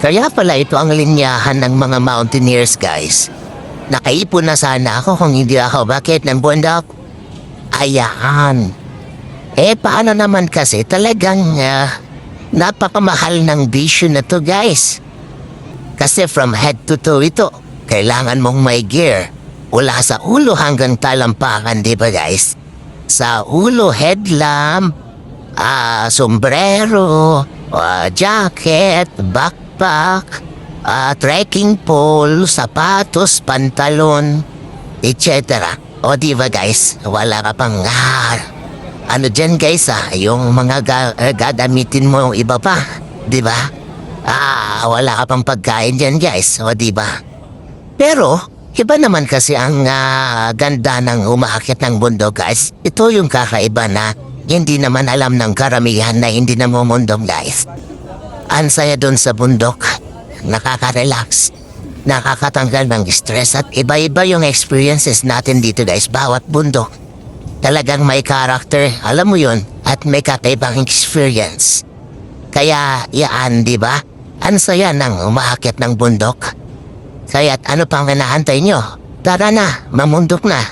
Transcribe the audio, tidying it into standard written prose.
Kaya pala ito ang linyahan ng mga mountaineers, guys. Nakaipon na sana ako kung hindi ako bakit ng bundok. Ayan. Paano naman kasi talagang napakamahal ng bisyo na to, guys. Kasi from head to toe ito, kailangan mong may gear. Mula sa ulo hanggang talampakan, di ba, guys? Sa ulo, headlamp, sombrero, jacket, backpack, trekking pole, sapatos, pantalon, etc. O di ba, guys? Wala ka pang ano dyan, guys, yung mga gagamitin mo yung iba pa, di ba? Wala ka pang pagkain dyan, guys, o di ba? Pero iba naman kasi ang ganda ng umaakyat ng bundok, guys. Ito yung kakaiba na hindi naman alam ng karamihan na hindi namumundong, guys. Ang saya dun sa bundok, nakaka-relax, nakakatanggal ng stress at iba-iba yung experiences natin dito, guys. Bawat bundok, talagang may character, alam mo yun, at may kakaibang experience. Kaya yaan, di ba? Ang saya ng umaakyat ng bundok. Kaya't ano pang hinahantay nyo? Tara na, mamundok na.